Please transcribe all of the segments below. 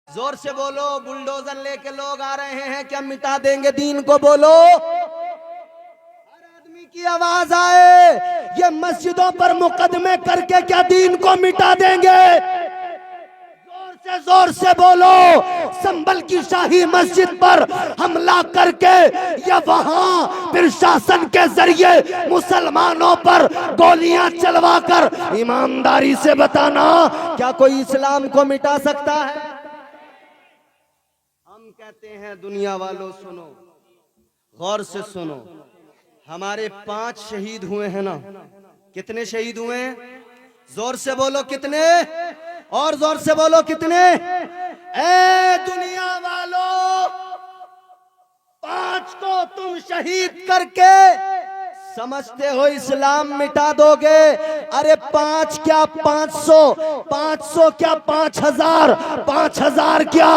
जोर से बोलो, बुलडोजर लेके लोग आ रहे हैं, क्या मिटा देंगे दीन को? बोलो, हर आदमी की आवाज आए। ये मस्जिदों पर मुकदमे करके क्या दीन को मिटा देंगे? जोर से बोलो, संभल की शाही मस्जिद पर हमला करके या वहां फिर शासन के जरिए मुसलमानों पर गोलियां चलवाकर ईमानदारी से बताना, क्या कोई इस्लाम को मिटा सकता है? हम कहते हैं दुनिया वालों सुनो, गौर से सुनो, हमारे 5 शहीद हुए हैं ना। कितने शहीद हुए हैं? जोर से बोलो कितने, और जोर से बोलो कितने? ए दुनिया वालों, 5 को तुम शहीद करके समझते हो इस्लाम मिटा दोगे? अरे 5 क्या 500, 500 क्या 5000, 5000 क्या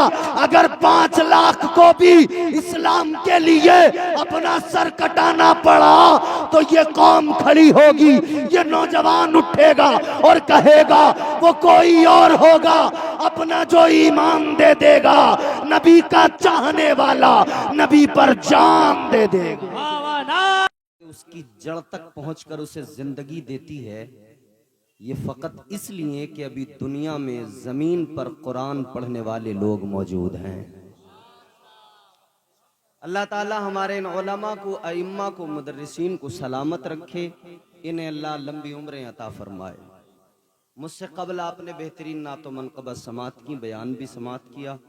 अगर 5 लाख को भी इस्लाम के लिए अपना सर कटाना पड़ा तो ये कौम खड़ी होगी, ये नौजवान उठेगा और कहेगा वो कोई और होगा, अपना जो ईमान दे देगा, नबी का चाहने वाला नबी पर जान दे देगा। उसकी जड़ तक पहुंचकर उसे जिंदगी देती है, ये फकत इसलिए कि अभी दुनिया में जमीन पर कुरान पढ़ने वाले लोग मौजूद हैं। अल्लाह ताला हमारे इन उलमा को, अइम्मा को, मुदर्रिसीन को सलामत रखे, इन्हें अल्लाह लंबी उम्रें अता फरमाए। मुझसे कबल आपने बेहतरीन नातो मनक़बत समात की, बयान भी समात किया।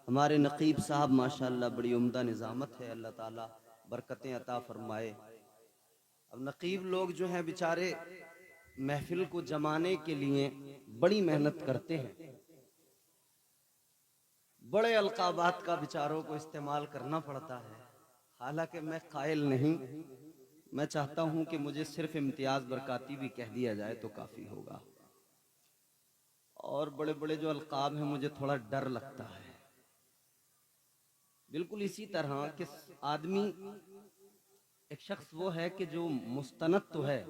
हमारे नकीब साहब माशाअल्लाह बड़ी उम्दा निज़ामत है, अल्लाह ताला बरकतें अता फरमाए। अब नकीब लोग जो हैं बेचारे महफिल को जमाने के लिए बड़ी मेहनत करते हैं, बड़े अलकाबात का बेचारों को इस्तेमाल करना पड़ता है। हालांकि मैं कायल नहीं, मैं चाहता हूं कि मुझे सिर्फ इम्तियाज बरकाती भी कह दिया जाए तो काफी होगा। और बड़े बड़े जो अलकाब हैं मुझे थोड़ा डर लगता है। बिल्कुल इसी तरह कि आदमी, एक शख्स वो है कि जो मुस्तनद तो है,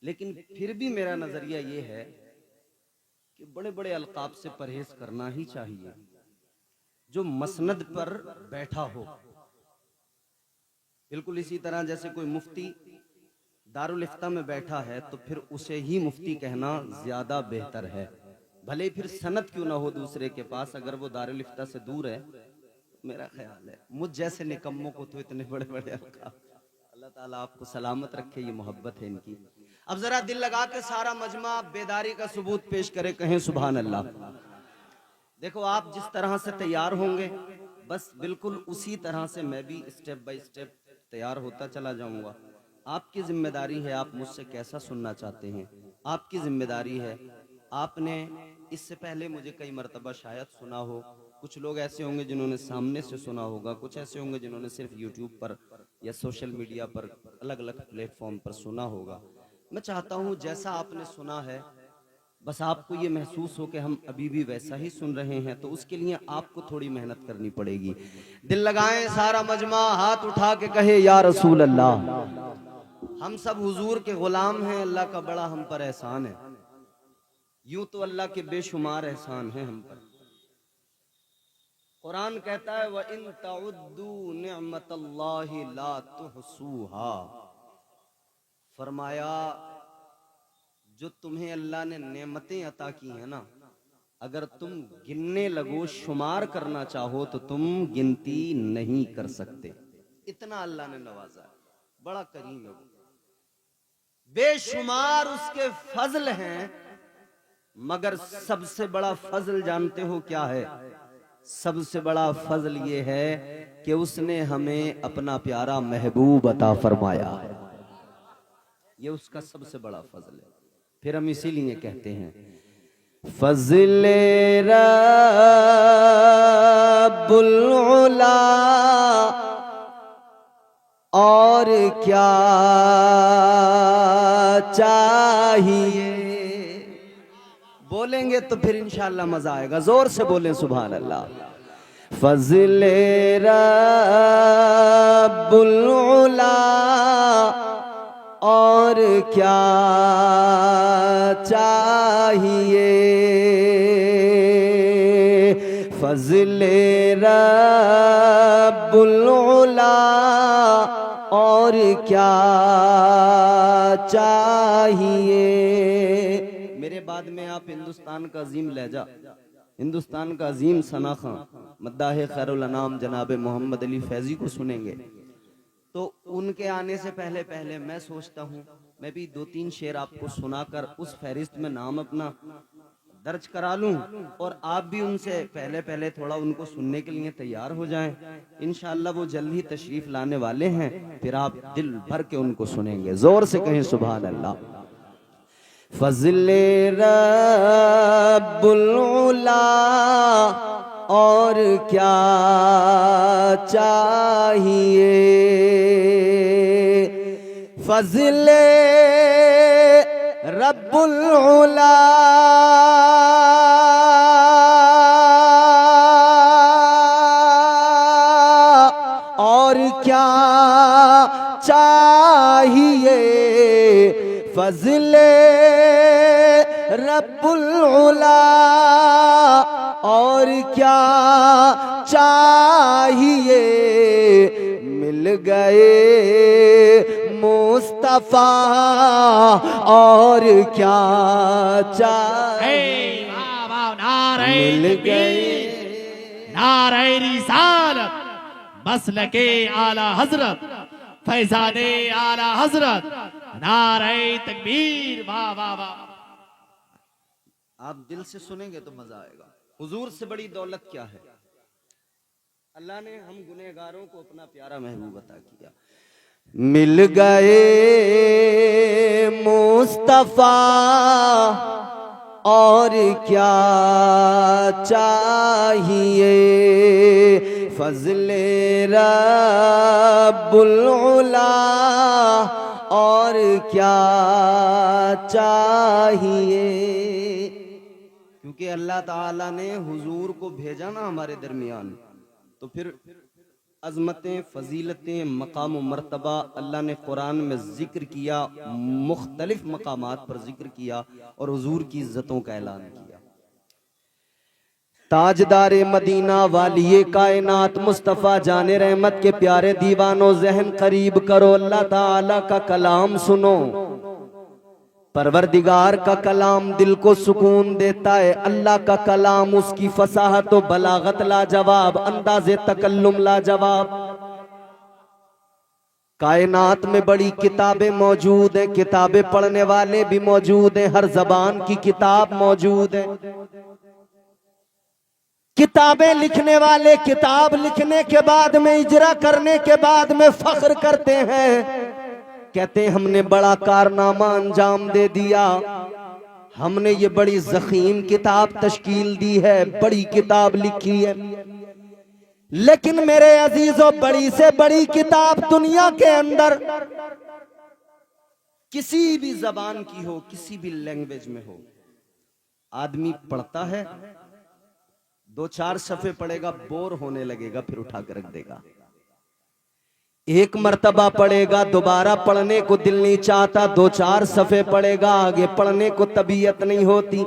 लेकिन फिर भी मेरा नजरिया ये है कि बड़े बड़े अलकाब से परहेज करना ही चाहिए। जो मसनद पर बैठा हो, बिल्कुल इसी तरह जैसे कोई मुफ्ती दारुल इफ्ता में बैठा है तो फिर उसे ही मुफ्ती कहना ज्यादा बेहतर है, भले फिर सनद क्यों ना हो दूसरे के पास, अगर वो दारुल इफ्ता से दूर है। मेरा ख्याल है मुझ जैसे निकम्मों को तो इतने बड़े बड़े अलकाब, अल्लाह ताला आपको सलामत रखे, ये मोहब्बत है इनकी। अब जरा दिल लगा के सारा मजमा बेदारी का सबूत पेश करे, कहें सुभान अल्लाह। देखो आप जिस तरह से तैयार होंगे बस बिल्कुल उसी तरह से मैं भी स्टेप बाय स्टेप तैयार होता चला जाऊंगा। आपकी जिम्मेदारी है, आप मुझसे कैसा सुनना चाहते हैं, आपकी जिम्मेदारी है। आपने इससे पहले मुझे कई मरतबा शायद सुना हो, कुछ लोग ऐसे होंगे जिन्होंने सामने से सुना होगा, कुछ ऐसे होंगे जिन्होंने सिर्फ यूट्यूब पर या सोशल मीडिया पर अलग अलग प्लेटफॉर्म पर सुना होगा। मैं चाहता हूं जैसा आपने सुना है बस आपको ये महसूस हो कि हम अभी भी वैसा ही सुन रहे हैं, तो उसके लिए आपको थोड़ी मेहनत करनी पड़ेगी। दिल लगाएं सारा मजमा, हाथ उठा के कहे या रसूल अल्लाह। हम सब हुजूर के गुलाम हैं, अल्लाह का बड़ा हम पर एहसान है। यूं तो अल्लाह के बेशुमार एहसान हैं हम पर। कुरान कहता है व इन तउद्दू निअमतल्लाहि ला तुहसूहा, फरमाया जो तुम्हें अल्लाह ने नेमतें अता की है ना, अगर तुम गिनने लगो, शुमार करना चाहो तो तुम गिनती नहीं कर सकते। इतना अल्लाह ने नवाजा है, बड़ा करीम है वो, बेशुमार उसके फजल हैं। मगर सबसे बड़ा फजल जानते हो क्या है? सबसे बड़ा फजल ये है कि उसने हमें अपना प्यारा महबूब अता फरमाया। ये उसका सबसे बड़ा फजल है। फिर हम इसीलिए कहते हैं फजले रब्बुल उला, और क्या चाहिए। बोलेंगे तो फिर इंशाअल्लाह मजा आएगा, जोर से बोलें सुभान अल्लाह। फजले रब्बुल उला, और क्या चाहिए। फज़ले रब्बुल उला और क्या चाहिए। मेरे बाद में आप हिंदुस्तान का अजीम लहजा, हिंदुस्तान का अजीम सना खां मद्दाह खैरुल अनाम जनाब मोहम्मद अली फैजी को सुनेंगे। तो उनके आने से पहले पहले मैं सोचता हूँ मैं भी 2-3 शेर आपको सुनाकर उस फहरिस्त में नाम अपना दर्ज करा लूं और आप भी उनसे पहले पहले थोड़ा उनको सुनने के लिए तैयार हो जाएं। इंशाअल्लाह वो जल्द ही तशरीफ लाने वाले हैं, फिर आप दिल भर के उनको सुनेंगे। जोर से कहें सुभान अल्लाह। फज़ले रब्बुल उला और क्या चाहिए। फज़ले रब्बुल उला और क्या चाहिए। फज़ले रब्बुल उला और क्या चाहिए। मिल गए मुस्तफा और क्या चाहिए। मिल गए नारे रिसालत मसलके आला हजरत फैजाने आला हजरत नारे तकबीर। वाह वाह वाह। आप दिल से सुनेंगे तो मजा आएगा। हुजूर से बड़ी दौलत क्या है। अल्लाह ने हम गुनहगारों को अपना प्यारा महबूब अता किया। मिल गए मुस्तफा और क्या चाहिए। फज़ले रब्बुल उला और क्या चाहिए। क्योंकि अल्लाह ताला ने हुजूर को भेजा ना हमारे दरमियान, तो फिर अज़मतें, फ़जीलतें, मकाम मर्तबा अल्लाह ने कुरान में जिक्र किया, मुख्तलिफ मकामात पर जिक्र किया और हुजूर की इज्जतों का ऐलान किया। ताजदारे मदीना वालिए कायनात मुस्तफ़ा जाने रहमत के प्यारे दीवानों, जहन करीब करो, अल्लाह ताला का कलाम सुनो। परवरदिगार का कलाम दिल को सुकून देता है। अल्लाह का कलाम, उसकी फसाहत व बलागत लाजवाब, अंदाज़े तकल्लुम लाजवाब। कायनात में बड़ी किताबें मौजूद हैं, किताबें पढ़ने वाले भी मौजूद हैं, हर जबान की किताब मौजूद है। किताबें लिखने वाले किताब लिखने के बाद में, इजरा करने के बाद में फख्र करते हैं, कहते हैं हमने बड़ा कारनामा अंजाम दे दिया, हमने ये बड़ी ज़ख़ीम किताब तश्कील दी है, बड़ी किताब लिखी है। लेकिन मेरे अजीजों, बड़ी से बड़ी किताब दुनिया के अंदर किसी भी जबान की हो, किसी भी लैंग्वेज में हो, आदमी पढ़ता है, 2-4 सफ़े पढ़ेगा, बोर होने लगेगा, फिर उठा कर रख देगा। एक मर्तबा पढ़ेगा, दोबारा पढ़ने को दिल नहीं चाहता, 2-4 सफ़े पढ़ेगा, आगे पढ़ने को तबीयत नहीं होती।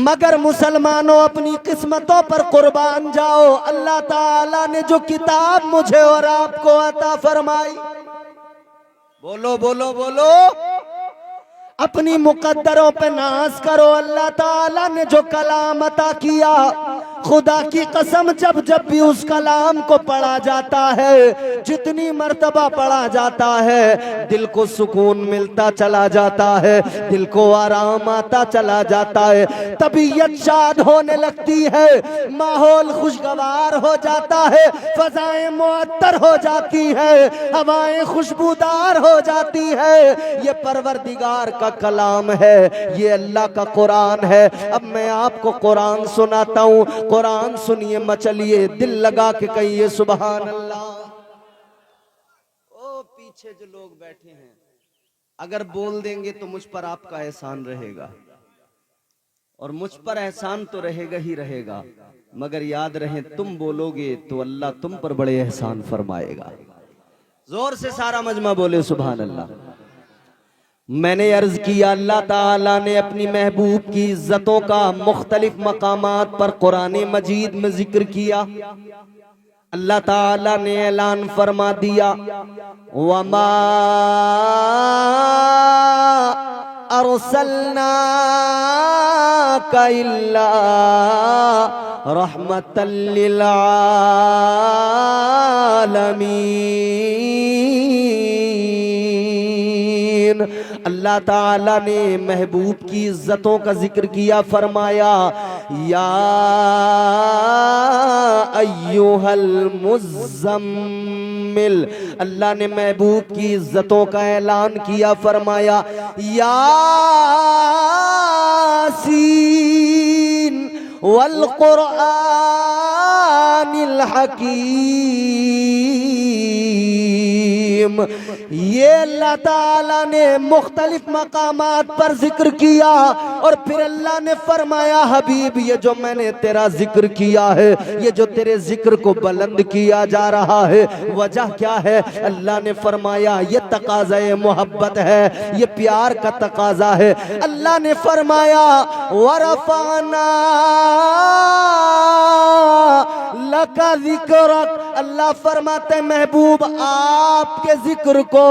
मगर मुसलमानों, अपनी किस्मतों पर कुर्बान जाओ। अल्लाह ताला ने जो किताब मुझे और आपको अता फरमाई, बोलो बोलो बोलो, अपनी मुकद्दरों पे नाज करो। अल्लाह ताला ने जो कलाम अता किया, खुदा की कसम, जब जब भी उस कलाम को पढ़ा जाता है, जितनी मर्तबा पढ़ा जाता है, दिल को सुकून मिलता चला जाता है, दिल को आराम आता चला जाता है, तबीयत शाद होने लगती है, माहौल खुशगवार हो जाता है, फजाएं मुअत्तर हो जाती है, हवाएं खुशबूदार हो जाती है। ये परवरदिगार का कलाम है, ये अल्लाह का कुरान है। अब मैं आपको कुरान सुनाता हूँ, कुरान सुनिए, मचलिए, दिल लगा के कहिए सुभान अल्लाह। ओ पीछे जो लोग बैठे हैं, अगर बोल देंगे तो मुझ पर आपका एहसान रहेगा, और मुझ पर एहसान तो रहेगा ही रहेगा, मगर याद रहे तुम बोलोगे तो अल्लाह तुम पर बड़े एहसान फरमाएगा। जोर से सारा मजमा बोले सुभान अल्लाह। मैंने अर्ज किया अल्लाह ताला ने अपनी महबूब की इज्जतों का मुख्तलिफ मकामात पर कुरान मजीद में जिक्र किया। अल्लाह ताला ने ऐलान फरमा दिया वमा अरसलनाका इल्ला रहमतल लिल आलमीन। अल्लाह ताला ने महबूब की इज्जतों का जिक्र किया, फरमाया या अय्युहल मुज़्ज़म्मिल। अल्लाह ने महबूब की इज्जतों का ऐलान किया, फरमाया यासीन वल कुरआनिल हकीम। ये अल्लाह ताला ने मुख्तलिफ मकामात पर जिक्र किया और फिर अल्लाह ने फरमाया हबीब ये जो मैंने तेरा जिक्र किया है, ये जो तेरे जिक्र को बुलंद किया जा रहा है, वजह क्या है? अल्लाह ने फरमाया ये तकाज़े मोहब्बत है, ये प्यार का तकाजा है। अल्लाह ने फरमाया वरफ़अना लका ज़िक्रक। अल्लाह फरमाते महबूब आपके जिक्र को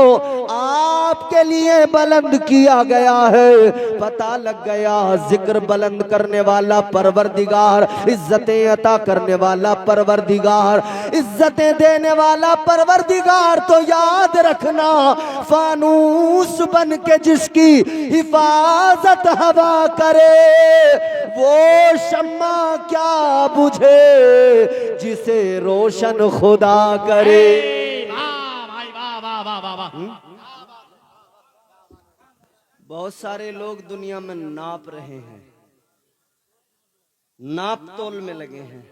आपके लिए बुलंद किया गया है। पता लग गया जिक्र बुलंद करने वाला परवरदिगार, इज्जतें अता करने वाला परवरदिगार, इज्जतें देने वाला परवरदिगार। तो याद रखना फानूस बन के जिसकी हिफाजत हवा करे, वो शम्मा क्या बुझे जिसे रोशन खुदा करे। बहुत सारे लोग दुनिया में नाप रहे हैं, नाप तोल में लगे हैं,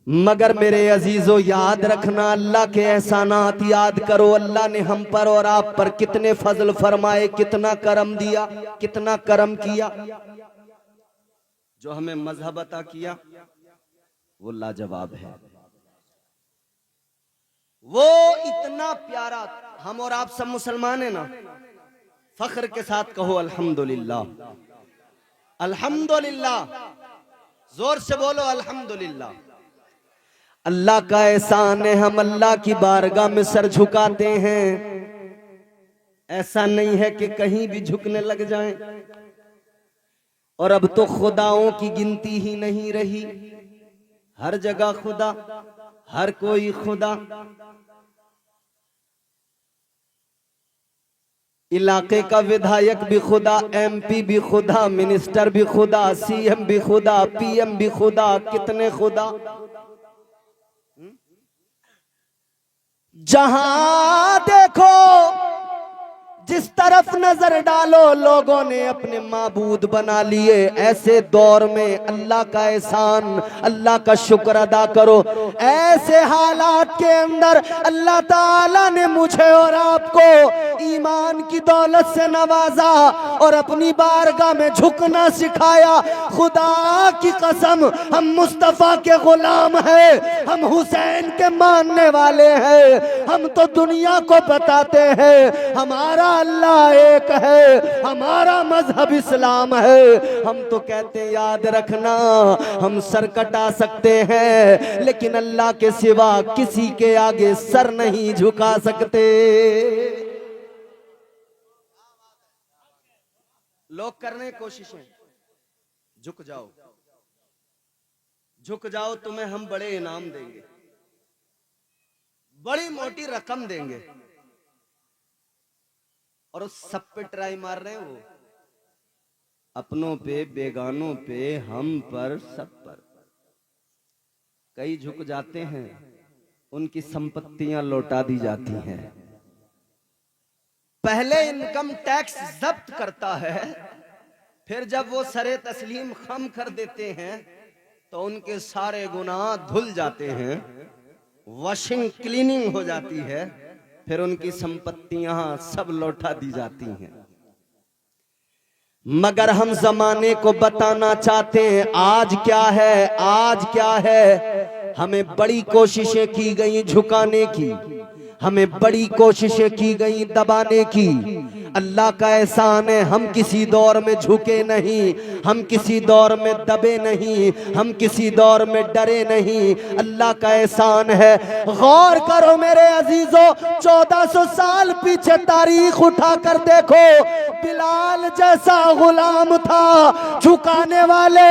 मगर मेरे अजीजों याद रखना अल्लाह के एहसानात याद करो। अल्लाह ने हम पर और आप पर कितने फजल फरमाए, कितना करम दिया, कितना करम किया। जो हमें मजहब अता किया वो लाजवाब है, वो इतना प्यारा। हम और आप सब मुसलमान हैं ना, फख्र के साथ कहो अल्हम्दुलिल्लाह, अल्हम्दुलिल्लाह, जोर से बोलो अल्हम्दुलिल्लाह। अल्लाह का एहसान है, हम अल्लाह की बारगाह में सर झुकाते हैं। ऐसा नहीं है कि कहीं भी झुकने लग जाएं। और अब तो खुदाओं की गिनती ही नहीं रही, हर जगह खुदा, हर कोई खुदा। इलाके का विधायक भी खुदा, एमपी भी खुदा, मिनिस्टर भी खुदा, सीएम भी खुदा, पीएम भी खुदा, कितने खुदा। जहां देखो जिस तरफ नजर डालो लोगों ने अपने माबूद बना लिए। ऐसे दौर में अल्लाह का एहसान, अल्लाह का शुक्र अदा करो। ऐसे हालात के अंदर अल्लाह ताला ने मुझे और आपको ईमान की दौलत से नवाजा और अपनी बारगाह में झुकना सिखाया। खुदा की कसम हम मुस्तफा के गुलाम हैं, हम हुसैन के मानने वाले हैं। हम तो दुनिया को बताते हैं हमारा अल्लाह एक है, हमारा मजहब इस्लाम है। हम तो कहते हैं याद रखना हम सर कटा सकते हैं लेकिन अल्लाह के सिवा किसी के आगे सर नहीं झुका सकते। लोग करने की कोशिशें, झुक जाओ, झुक जाओ, तुम्हें हम बड़े इनाम देंगे, बड़ी मोटी रकम देंगे। और उस सब पे ट्राई मार रहे हैं वो, अपनों पे, बेगानों पे, हम पर, सब पर। कई झुक जाते हैं, उनकी संपत्तियां लौटा दी जाती हैं। पहले इनकम टैक्स जब्त करता है, फिर जब वो सरे तस्लीम खम कर देते हैं तो उनके सारे गुनाह धुल जाते हैं, वॉशिंग क्लीनिंग हो जाती है, फिर उनकी संपत्तियां सब लौटा दी जाती हैं। मगर हम जमाने को बताना चाहते हैं आज क्या है, आज क्या है। हमें बड़ी कोशिशें की गई झुकाने की, हमें बड़ी कोशिशें की गई दबाने की। अल्लाह का एहसान है, हम किसी दौर में झुके नहीं, हम किसी दौर में दबे नहीं, हम किसी दौर में डरे नहीं। अल्लाह का एहसान है। गौर करो मेरे अजीजों, 1400 साल पीछे तारीख उठा कर देखो, बिलाल जैसा गुलाम था, झुकाने वाले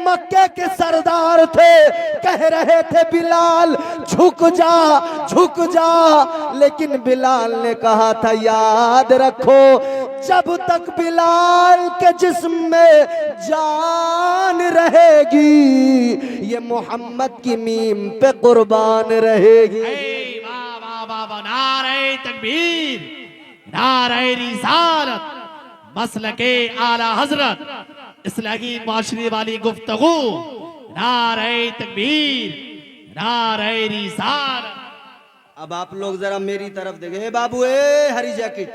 मक्के के सरदार थे, कह रहे थे बिलाल झुक जा झुक जा, लेकिन बिलाल ने कहा था याद रखो, जब तक बिलाल के जिस्म में जान रहेगी ये मोहम्मद की मीम पे कुर्बान रहेगी। वाह वाह वाह वाह, नारे तकबीर, नारे रिसालत, मसलके आला हजरत, इस्लाही माशरे वाली गुफ्तगू, नारे तकबीर, नारे रिसालत। अब आप लोग जरा मेरी तरफ देखें। ए बाबू, ए हरी जैकेट,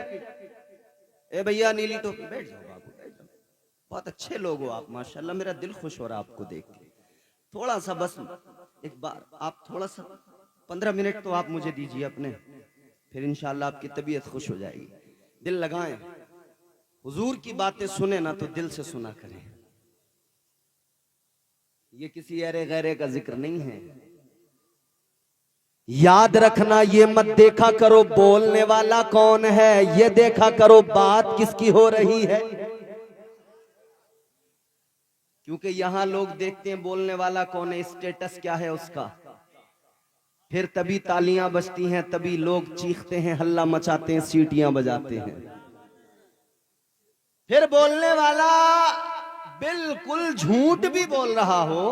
ए भैया नीली टोपी, बैठ जाओ बाबू, बैठ जाओ। बहुत अच्छे लोग हो आप, माशाल्लाह, मेरा दिल खुश हो रहा है आपको देख के। थोड़ा सा बस एक बार आप थोड़ा सा 15 मिनट तो आप मुझे दीजिए अपने, फिर इंशाल्लाह आपकी तबीयत खुश हो जाएगी। दिल लगाएं, हुजूर की बातें सुने ना तो दिल से सुना करें। ये किसी अरे गैरे का जिक्र नहीं है। याद रखना, ये मत देखा करो बोलने वाला कौन है, ये देखा करो बात किसकी हो रही है। क्योंकि यहां लोग देखते हैं बोलने वाला कौन है, स्टेटस क्या है उसका, फिर तभी तालियां बजती हैं, तभी लोग चीखते हैं, हल्ला मचाते हैं, सीटियां बजाते हैं। फिर बोलने वाला बिल्कुल झूठ भी बोल रहा हो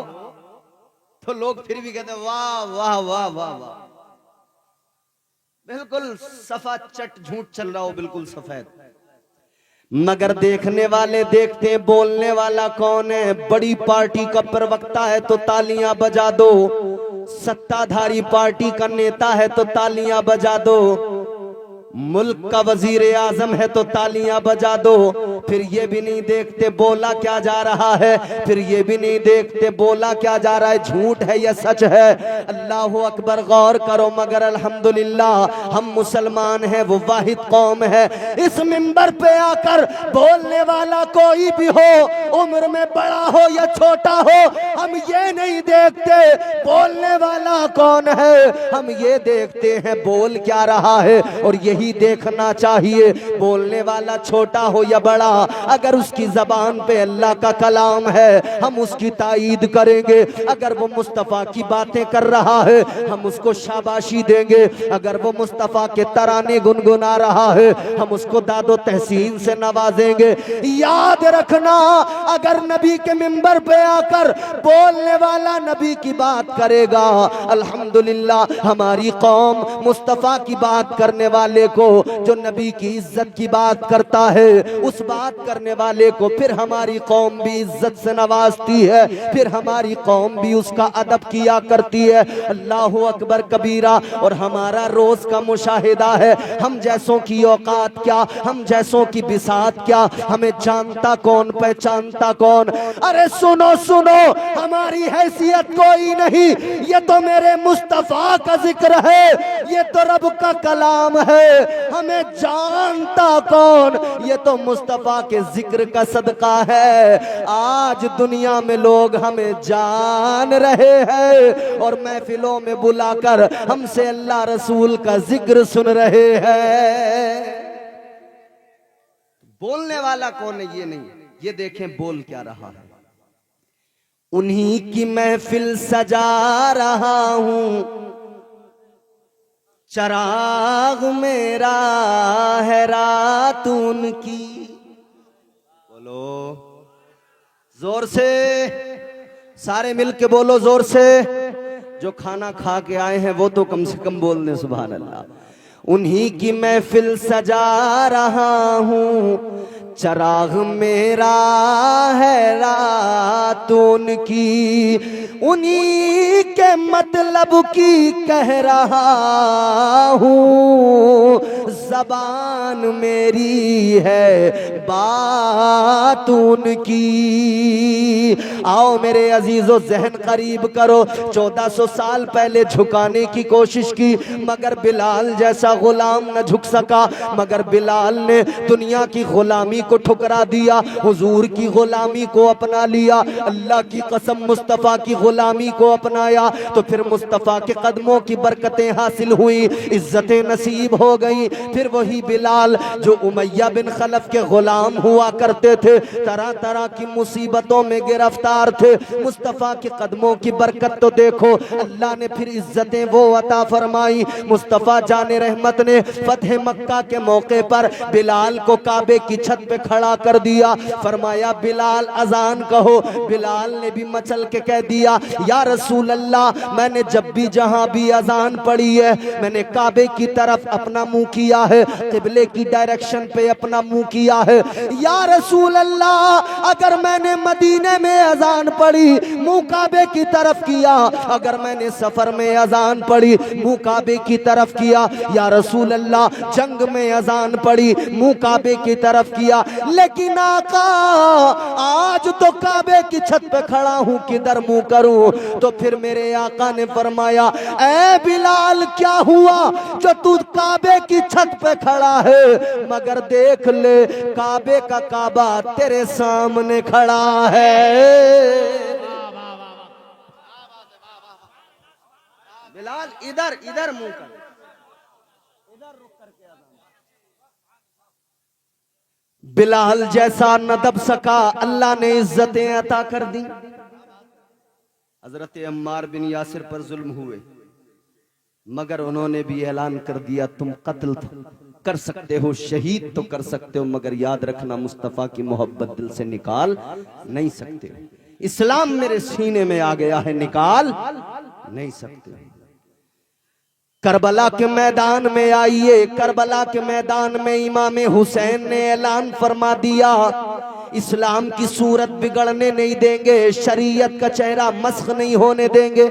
तो लोग फिर भी कहते हैं वाह वाह वाह वाह वाह, बिल्कुल सफा चट झूठ चल रहा हो, बिल्कुल सफेद। मगर देखने वाले देखते हैं बोलने वाला कौन है। बड़ी पार्टी का प्रवक्ता है तो तालियां बजा दो, सत्ताधारी पार्टी का नेता है तो तालियां बजा दो, मुल्क का वजीर आजम है तो तालियां बजा दो। फिर ये भी नहीं देखते बोला क्या जा रहा है, फिर ये भी नहीं देखते बोला क्या जा रहा है, झूठ है या सच है। अल्लाह अकबर, गौर करो। मगर अल्हम्दुलिल्लाह हम मुसलमान हैं, वो वाहिद कौम है। इस मिंबर पे आकर बोलने वाला कोई भी हो, उम्र में बड़ा हो या छोटा हो, हम ये नहीं देखते बोलने वाला कौन है, हम ये देखते हैं बोल क्या रहा है। और यही देखना चाहिए, बोलने वाला छोटा हो या बड़ा, अगर उसकी जबान पे अल्लाह का कलाम है हम उसकी ताईद करेंगे। अगर वो मुस्तफा की बातें कर रहा है हम उसको शाबाशी देंगे। अगर वो मुस्तफा के तराने गुनगुना रहा है हम उसको दादो तहसीन से नवाजेंगे। याद रखना, अगर नबी के मिंबर पे आकर बोलने वाला नबी की बात करेगा, अल्हम्दुलिल्लाह हमारी कौम मुस्तफा की बात करने वाले को, जो नबी की इज्जत की बात करता है, उस बात करने वाले को फिर हमारी कौम भी इज्जत से नवाजती है, फिर हमारी कौम भी उसका अदब किया करती है। अल्लाह अकबर कबीरा। और हमारा रोज का मुशाहिदा है, हम जैसों की औकात क्या, हम जैसों की बिसात क्या, हमें जानता कौन पहचानता कौन। अरे सुनो सुनो, हमारी हैसियत कोई नहीं, ये तो मेरे मुस्तफा का जिक्र है, ये तो रब का कलाम है, हमें जानता कौन, ये तो मुस्तफा के जिक्र का सदका है। आज दुनिया में लोग हमें जान रहे हैं और महफिलों में बुलाकर हमसे अल्लाह रसूल का जिक्र सुन रहे हैं। बोलने वाला कौन है ये नहीं, ये देखें बोल क्या रहा है। उन्हीं की महफिल सजा रहा हूं, चराग मेरा है रात उनकी। बोलो जोर से, सारे मिल के बोलो जोर से। जो खाना खा के आए हैं वो तो कम से कम बोल दें सुभान अल्लाह। उन्हीं की महफिल सजा रहा हूँ, चराग मेरा है रात उनकी, उन्हीं के मतलब की कह रहा हूँ, ज़बान मेरी है बात उनकी। आओ मेरे अजीजों, जहन करीब करो। 1400 साल पहले झुकाने की कोशिश की, मगर बिलाल जैसा गुलाम न झुक सका, मगर बिलाल ने दुनिया की गुलामी को ठुकरा दिया, हुजूर की गुलामी को अपना लिया। अल्लाह की कसम, मुस्तफ़ा की गुलामी को अपनाया तो फिर मुस्तफ़ा के कदमों की बरकतें हासिल हुई, इज्जतें नसीब हो गई। फिर वही बिलाल जो उमैया बिन खलफ के गुलाम हुआ करते थे, तरह तरह की मुसीबतों में गिरफ्तार थे, मुस्तफ़ा के कदमों की बरकत तो देखो, अल्लाह ने फिर इज्जतें वो अता फरमाई। मुस्तफ़ा जाने रहमत ने फतह मक्का के मौके पर बिलाल को काबे की छत पे खड़ा कर दिया, फरमाया बिलाल अजान कहो। बिलाल ने भी मचल के कह दिया, या रसूल अल्लाह, मैंने जब भी जहां भी अजान पड़ी है, मैंने काबे की तरफ अपना मुंह किया है, किबले की डायरेक्शन पे अपना मुंह किया है। या रसूल अल्लाह, अगर मैंने मदीने में अजान पड़ी, मुंह काबे की तरफ किया, अगर मैंने सफर में अजान पड़ी, मुंह काबे की तरफ किया। या रसूल अल्लाह, जंग में अजान पड़ी, मुंह काबे की तरफ किया, लेकिन आका आज तो काबे की छत पे खड़ा हूं, किधर मुंह करूं? तो फिर मेरे आका ने फरमाया, ऐ बिलाल, क्या हुआ जो तू काबे की छत पे खड़ा है, मगर देख ले काबे का काबा तेरे सामने खड़ा है। बिलाल इधर इधर मुंह कर, इधर रुक करके आजान। बिलाल जैसा न दब सका, अल्लाह ने इज्जतें अता कर दी। हजरत अम्मार बिन यासिर पर जुल्म हुए, मगर उन्होंने भी ऐलान कर दिया, तुम कत्ल कर सकते हो, शहीद तो कर सकते हो, मगर याद रखना मुस्तफ़ा की मोहब्बत दिल से निकाल नहीं सकते। इस्लाम मेरे सीने में आ गया है, निकाल नहीं सकते। करबला के मैदान में आइए, करबला के मैदान में इमाम हुसैन ने ऐलान फरमा दिया, इस्लाम की सूरत बिगड़ने नहीं देंगे, शरीयत का चेहरा मस्ख नहीं होने देंगे।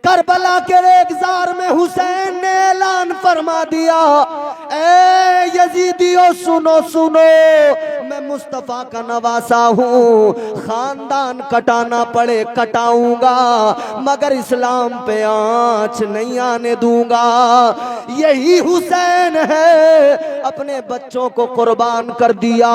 करबला के रेगजार में हुसैन ने ऐलान फरमा दिया, ए यजीदियों सुनो सुनो, मैं मुस्तफा का नवासा हूँ, खानदान कटाना पड़े कटाऊंगा, मगर इस्लाम पे आंच नहीं आने दूंगा। यही हुसैन है, अपने बच्चों को कुर्बान कर दिया,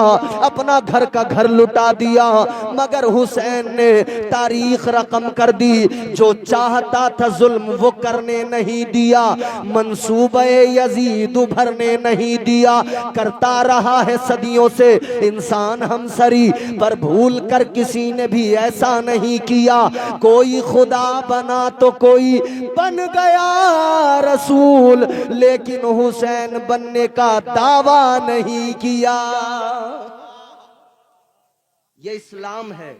अपना घर का घर लुटा दिया, मगर हुसैन ने तारीख रकम कर दी। जो चाहता था जुल्म वो करने नहीं दिया, मंसूबे यजीद उभरने नहीं दिया। करता रहा है सदियों से इंसान हमसरी, पर भूल कर किसी ने भी ऐसा नहीं किया। कोई खुदा बना तो कोई बन गया रसूल, लेकिन हुसैन बनने का दावा नहीं किया। ये इस्लाम है,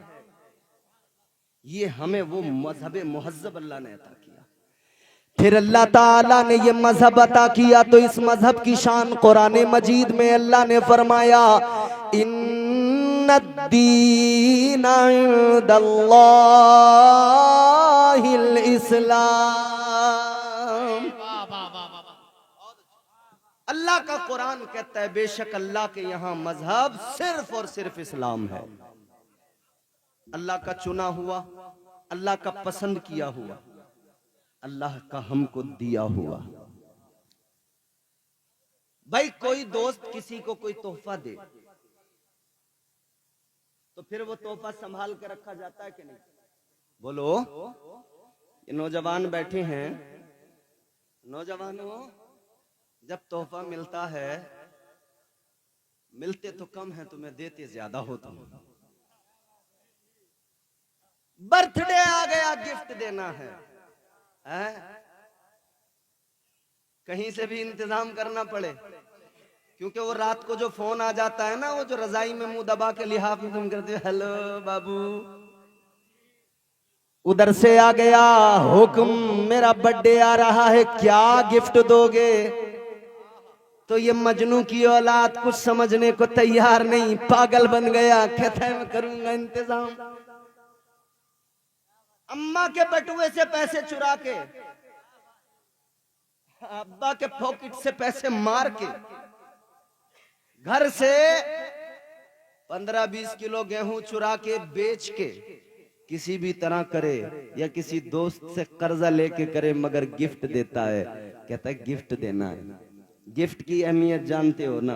ये हमें वो मजहब मुहज्जब अल्लाह ने अता किया। फिर अल्लाह ताला ने ये मजहब अता किया तो इस मजहब की शान कुरान मजीद में अल्लाह ने फरमाया, इन्नद्दीन इंदल्लाहिल इस्लाम। अल्लाह का कुरान कहता है, बेशक अल्लाह के यहाँ मजहब सिर्फ और सिर्फ इस्लाम है। अल्लाह का चुना हुआ, अल्लाह का पसंद किया हुआ, अल्लाह का हमको दिया हुआ। भाई कोई दोस्त किसी को कोई तोहफा दे तो फिर वो तोहफा संभाल के रखा जाता है कि नहीं? बोलो, ये नौजवान बैठे हैं, नौजवानों, जब तोहफा मिलता है, मिलते तो कम है, तुम्हें देते ज्यादा हो तुम। बर्थडे आ गया, गिफ्ट देना है, कहीं से भी इंतजाम करना पड़े, क्योंकि वो रात को जो फोन आ जाता है ना, वो जो रजाई में मुंह दबा के लिहाफ में तुम करते हो, हेलो बाबू, उधर से आ गया हुक्म, मेरा बर्थडे आ रहा है, क्या गिफ्ट दोगे? तो ये मजनू की औलाद कुछ समझने को तैयार नहीं, पागल बन गया। कहता है मैं करूंगा इंतजाम। अम्मा के बटुए से पैसे चुरा के, अब्बा के पॉकेट से पैसे मार के, घर से 15-20 किलो गेहूं चुरा के बेच के किसी भी तरह करे, या किसी दोस्त से कर्जा लेके करे, मगर गिफ्ट देता है। कहता है गिफ्ट देना है। गिफ्ट की अहमियत जानते हो ना?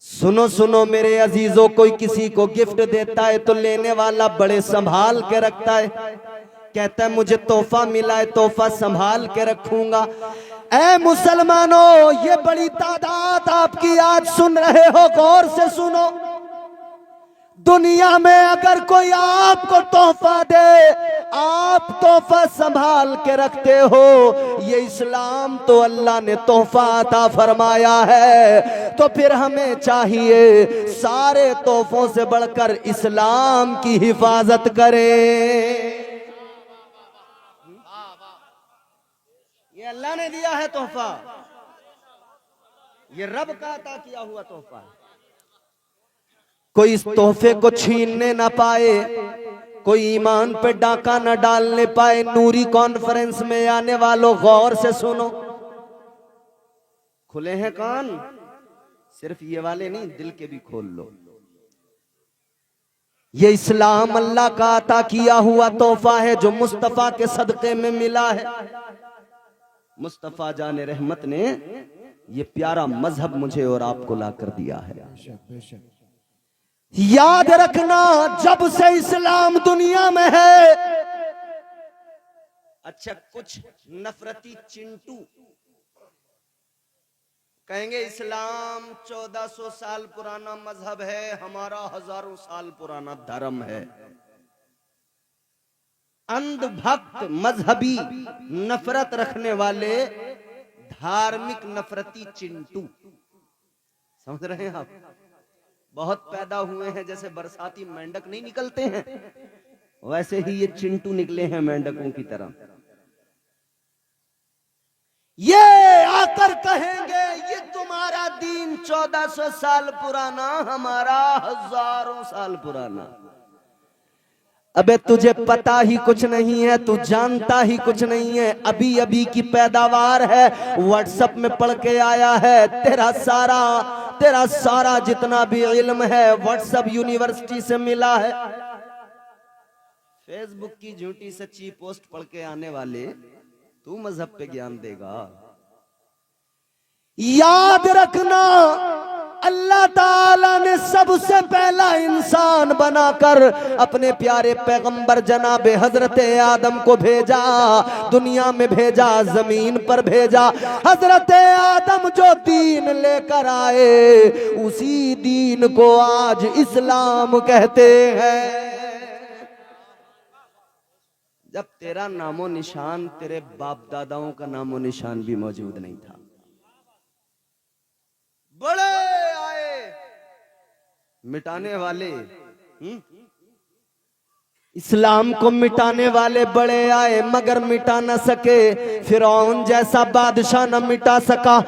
सुनो सुनो मेरे अजीजों, कोई किसी को गिफ्ट देता है तो लेने वाला बड़े संभाल के रखता है। कहता है मुझे तोहफा मिला है, तोहफा संभाल के रखूंगा। ऐ मुसलमानों, ये बड़ी तादाद आपकी आज सुन रहे हो, गौर से सुनो। दुनिया में अगर कोई आपको तोहफा दे, आप तोहफा संभाल के रखते हो। ये इस्लाम तो अल्लाह ने तोहफा अता फरमाया है, तो फिर हमें चाहिए सारे तोहफों से बढ़कर इस्लाम की हिफाजत करें। ये अल्लाह ने दिया है तोहफा, ये रब का अता किया हुआ तोहफा है। कोई इस तोहफे को छीनने ना पाए, कोई ईमान पे डाका ना डालने पाए। नूरी कॉन्फ्रेंस में आने वालों, गौर से सुनो। खुले हैं कान, सिर्फ ये वाले नहीं, दिल के भी खोल लो। ये इस्लाम अल्लाह का अता किया हुआ तोहफा है, जो मुस्तफा के सदक़े में मिला है। मुस्तफा जाने रहमत ने ये प्यारा मजहब मुझे और आपको ला कर दिया है। याद रखना, जब से इस्लाम दुनिया में है, अच्छा कुछ नफरती चिंटू कहेंगे इस्लाम 1400 साल पुराना मजहब है, हमारा हजारों साल पुराना धर्म है। अंधभक्त मजहबी नफरत रखने वाले धार्मिक नफरती चिंटू, समझ रहे हैं आप? बहुत पैदा हुए हैं, जैसे बरसाती मेंढक नहीं निकलते हैं, वैसे ही ये चिंटू निकले हैं मेंढकों की तरह। ये आकर कहेंगे ये तुम्हारा दीन 1400 साल पुराना, हमारा हजारों साल पुराना। अबे तुझे पता ही कुछ नहीं है, तू जानता ही कुछ नहीं है। अभी अभी की पैदावार है, व्हाट्सएप में पढ़ के आया है। तेरा सारा जितना भी इल्म है व्हाट्सएप यूनिवर्सिटी से मिला है। फेसबुक की झूठी सच्ची पोस्ट पढ़ के आने वाले, तू मजहब पे ज्ञान देगा? याद रखना, अल्लाह ताला ने सबसे पहला इंसान बनाकर अपने प्यारे पैगंबर जनाबे हजरत आदम को भेजा, दुनिया में भेजा, जमीन पर भेजा। हजरत आदम जो दीन लेकर आए, उसी दीन को आज इस्लाम कहते हैं। जब तेरा नामो निशान, तेरे बाप दादाओं का नामो निशान भी मौजूद नहीं था, बड़े आए मिटाने वाले, इस्लाम को मिटाने वाले बड़े आए, मगर मिटा न सके। फिरौन जैसा बादशाह न मिटा सका,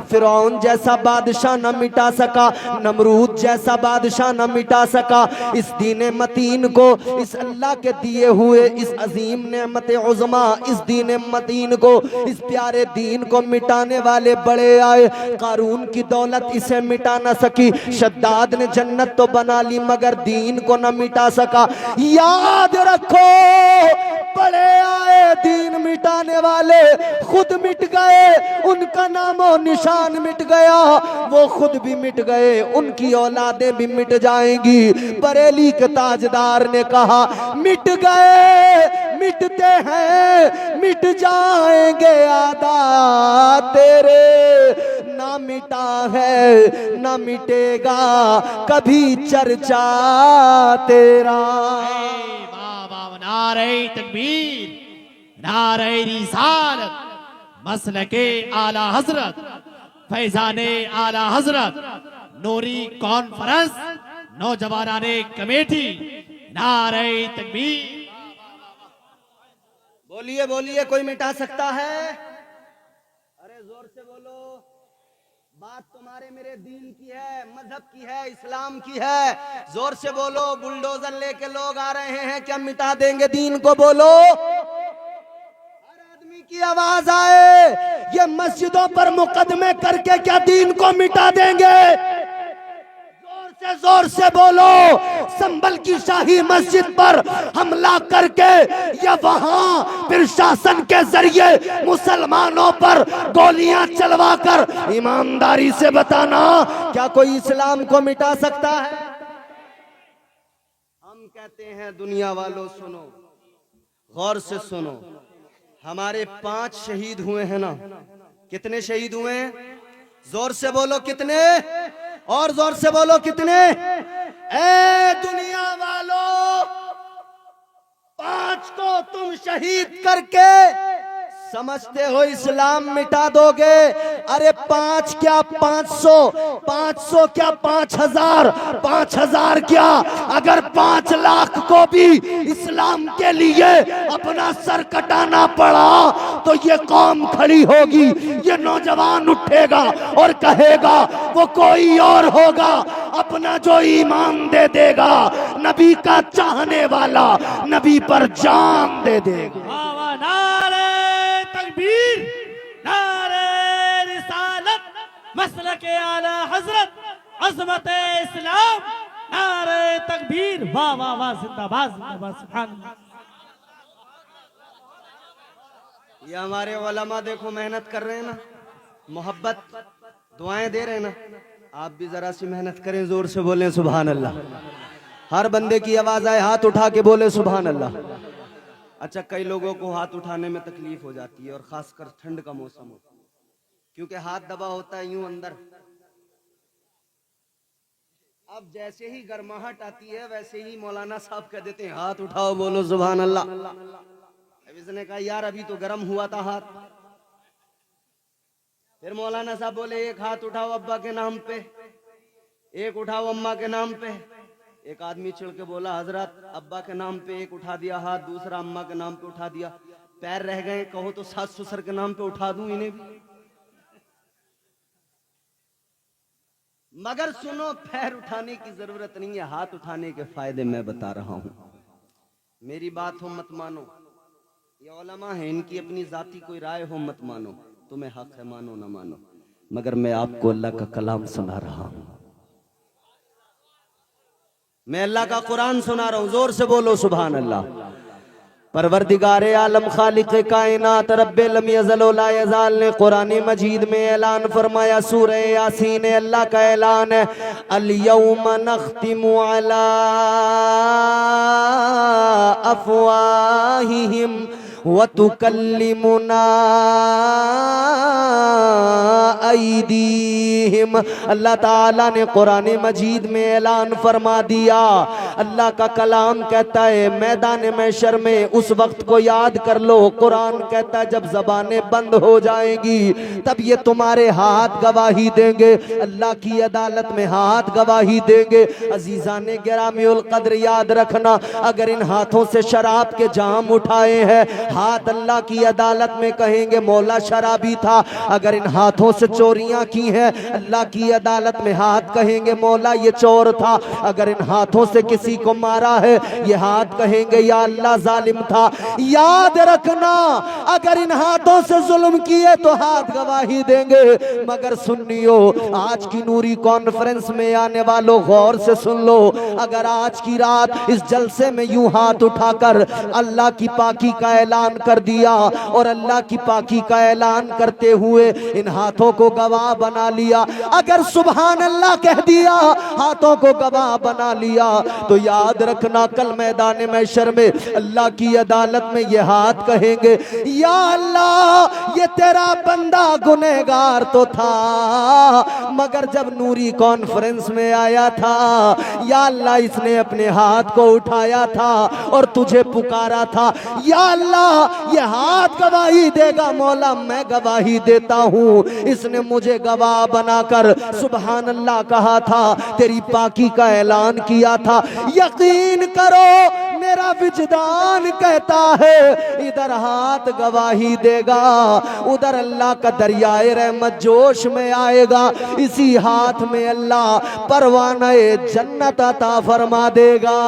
फिरौन जैसा बादशाह न मिटा सका, नमरूद जैसा बादशाह न मिटा सका। इस दीन मतीन को, इस अल्लाह के दिए हुए इस अजीम नेमत उज़मा, इस दीन मतीन को, इस प्यारे दीन को मिटाने वाले बड़े आए। कारून की दौलत इसे मिटा न सकी, शद्दाद ने जन्नत तो बना ली मगर दीन को न मिटा सका। याद रखो, बड़े आए दीन मिटाने वाले, खुद मिट गए, उनका नामो निशान मिट गया, वो खुद भी मिट गए, उनकी औलादें भी मिट जाएंगी। बरेली के ताजदार ने कहा, मिट गए, मिटते हैं, मिट जाएंगे आदा तेरे, ना मिटा है ना मिटेगा कभी चर्चा तेरा। नारे तकबीर, नारे रिसालत, मसलके आला हजरत, फैजाने आला हजरत, नूरी कॉन्फ्रेंस, नौजवानाने कमेटी, नारे तकबीर। बोलिए बोलिए, कोई मिटा सकता है? अरे जोर से बोलो। बात तुम्हारे मेरे दीन की है, मजहब की है, इस्लाम की है। जोर से बोलो, बुलडोजर लेके लोग आ रहे हैं, क्या मिटा देंगे दीन को? बोलो, हर आदमी की आवाज आए, ये मस्जिदों पर मुकदमे करके क्या दीन को मिटा देंगे? जोर से बोलो, संभल की शाही मस्जिद पर हमला करके या वहां फिर शासन के जरिए मुसलमानों पर गोलियां चलवाकर ईमानदारी से बताना, क्या कोई इस्लाम को मिटा सकता है? हम कहते हैं दुनिया वालों सुनो, गौर से सुनो, हमारे 5 शहीद हुए हैं ना। कितने शहीद हुए हैं? जोर से बोलो कितने, और जोर से बोलो कितने? ए दुनिया वालों, 5 को तुम शहीद करके समझते हो इस्लाम मिटा दोगे? अरे 5 क्या 500, 500 क्या 5000, 5000 क्या अगर 5 लाख को भी इस्लाम के लिए अपना सर कटाना पड़ा तो ये कौम खड़ी होगी, ये नौजवान उठेगा और कहेगा वो कोई और होगा, अपना जो ईमान दे देगा, नबी का चाहने वाला नबी पर जान दे देगा। नारे तकबीर, नारे रिसालत, मसलके आला हजरत, अज़मत इस्लाम, नारे तकबीर, वाह वाह वाह, जिंदाबाद जिंदाबाद, सुभान अल्लाह। ये हमारे उलमा देखो मेहनत कर रहे हैं ना, मोहब्बत दुआएं दे रहे हैं ना। आप भी जरा सी मेहनत करें, जोर से बोलें सुभान अल्लाह। हर बंदे की आवाज आए, हाथ उठा के बोले सुभान अल्लाह। अच्छा, कई लोगों को हाथ उठाने में तकलीफ हो जाती है, और खासकर ठंड का मौसम हो, क्योंकि हाथ दबा होता है यूं अंदर। अब जैसे ही गर्माहट आती है वैसे ही मौलाना साहब कह देते हैं हाथ उठाओ, बोलो सुभान अल्लाह। अब इसने कहा यार अभी तो गर्म हुआ था हाथ। फिर मौलाना साहब बोले एक हाथ उठाओ अब्बा के नाम पे, एक उठाओ अम्मा के नाम पे। एक आदमी चिढ़ के बोला हजरत अब्बा के नाम पे एक उठा दिया हाथ, दूसरा अम्मा के नाम पे उठा दिया, पैर रह गए, कहो तो सास ससुर के नाम पे उठा दूं इन्हें भी। मगर सुनो, पैर उठाने की जरूरत नहीं है, हाथ उठाने के फायदे मैं बता रहा हूं। मेरी बात हो मत मानो, ये उलमा है, इनकी अपनी जाती कोई राय हो मत मानो, तुम्हें हक है मानो ना मानो, मगर मैं आपको अल्लाह का कलाम सुना रहा हूं, मैं अल्लाह का कुरान सुना रहा हूं। जोर से बोलो सुभान अल्लाह। परवरदिगारे आलम खालिक कायनात रब्बे लम यज़ल व ला यज़ाल ने कुरान मजीद में ऐलान फरमाया, सूरह यासीन, अल्लाह का ऐलान है, अल यौम नख्तिमु अला अफ़वाहिहिम व तुकल्लिमुना ऐदीहिम। अल्लाह ताला ने कुरान मजीद में ऐलान फरमा दिया, अल्लाह का कलाम कहता है मैदान महशर में उस वक्त को याद कर लो, कुरान कहता है जब जबानें बंद हो जाएंगी तब ये तुम्हारे हाथ गवाही देंगे, अल्लाह की अदालत में हाथ गवाही देंगे। अजीजान गिरामीउल कद्र याद रखना, अगर इन हाथों से शराब के जाम उठाए हैं, हाथ अल्लाह की अदालत में कहेंगे मौला शराबी था। अगर इन हाथों से चोरियां की हैं, अल्लाह की अदालत में हाथ कहेंगे मौला ये चोर था। अगर इन हाथों से किसी को मारा है, ये हाथ कहेंगे या अल्लाह जालिम था। याद रखना, अगर इन हाथों से जुल्म किए तो हाथ गवाही देंगे। मगर सुन्नियो, आज की नूरी कॉन्फ्रेंस में आने वालों गौर से सुन लो, अगर आज की रात इस जलसे में यूं हाथ उठाकर अल्लाह की पाकी का ऐलान कर दिया और अल्लाह की पाकी का ऐलान करते हुए इन हाथों को गवाह बना लिया, अगर सुभान अल्लाह कह दिया, हाथों को गवाह बना लिया, तो याद रखना कल मैदान महशर में अल्लाह की अदालत में ये हाथ कहेंगे या अल्लाह ये तेरा बंदा गुनहगार तो था, मगर जब नूरी कॉन्फ्रेंस में आया था या अल्लाह इसने अपने हाथ को उठाया था और तुझे पुकारा था, या अल्लाह ये हाथ गवाही देगा, मौला मैं गवाही देता हूँ, इसने मुझे गवाह बनाकर सुभान अल्लाह कहा था, तेरी पाकी का ऐलान किया था। यकीन करो मेरा विजदान कहता है इधर हाथ गवाही देगा, उधर अल्लाह का दरियाए रहमत जोश में आएगा, इसी हाथ में अल्लाह परवाना जन्नत अता फरमा देगा।